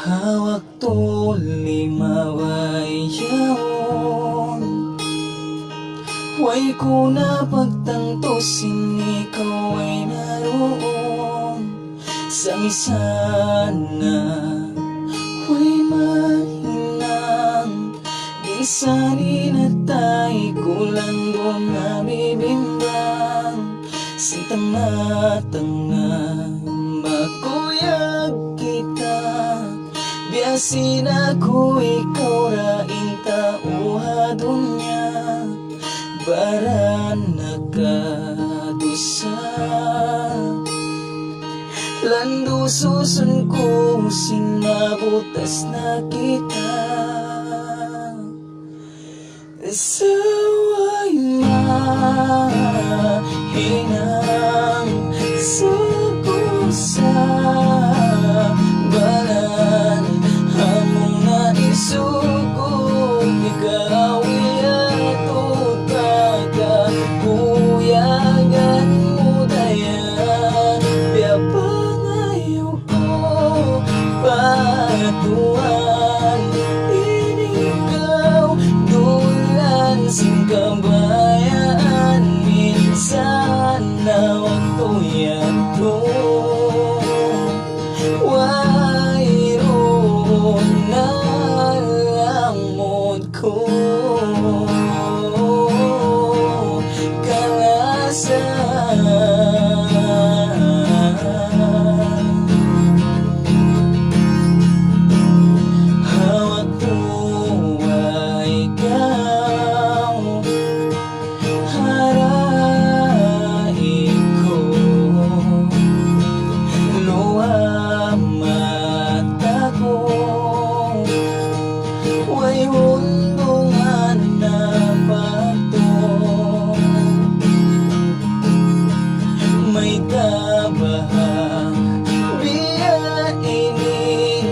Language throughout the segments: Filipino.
Hawak tuli maway yaon, way ko na pagtantosin ikaw ay naroon. Sa misana, way mahinang, di sanin at tay kulang doon na bibimbang. Sintang matanga, makuyag kita, biyasin ako ikaw raing tauha dunya. Baran nakadusa, lando susun ko sinabutas na kita. Saway mahinang sa kusa, balan hamong naisugod ikaw iatod pagka kuyagan mo dayan. Biya pangayo ko patuan, inigaw dulan sing kabayaan. Minsan na waktu yato wayron na lamod ko kalasan. Hawak tuway ikaw, harai ko, luha mata ko, way hundungan na bato. May tabahang biya ini,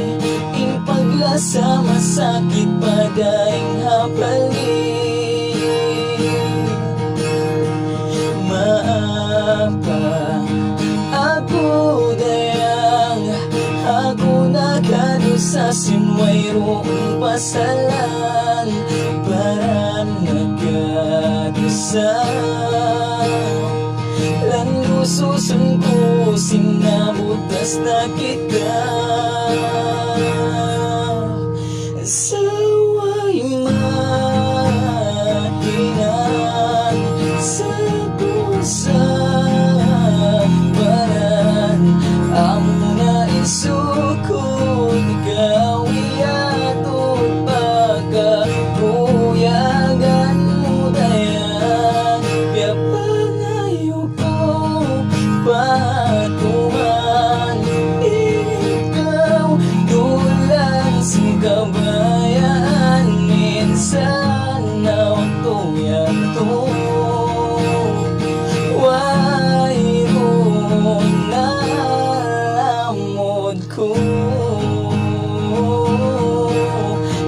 in paglasa masakit padaing hapalin. Maapa ako dayang, ako nakadusa sinwayroong pasalan. Baran nakadusa, lando susun ko sinabutas na kita. Saway mahinang sa kusa, baran amo na isukod ikaw iatod pagka kuyagan mo dayan. Biya pangayo ko patuhan, ikaw dulan sing kabayaan. Minsan na waktu yato wayron na lamod ko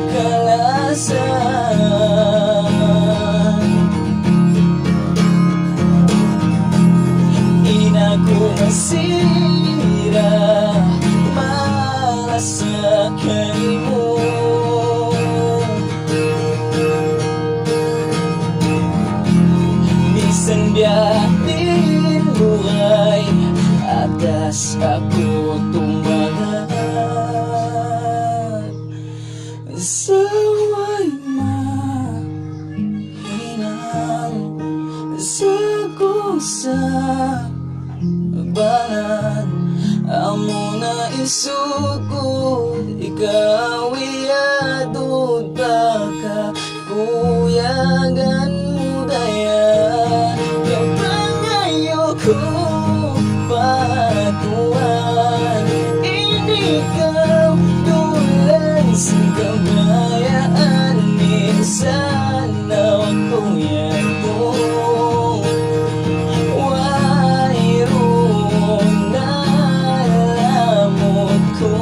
kalasan. Ina ko masira malasakay mo, minsan biyahin buhay atas ako tumagat. Saway mahinang sa kusa, balan amo na isugod ikaw iatod pagka kuyagan mo dayan. Kapag ngayon ko patuan, inigaw dulan sing kabayaan. Minsan na waktu yato wayron na lamod ko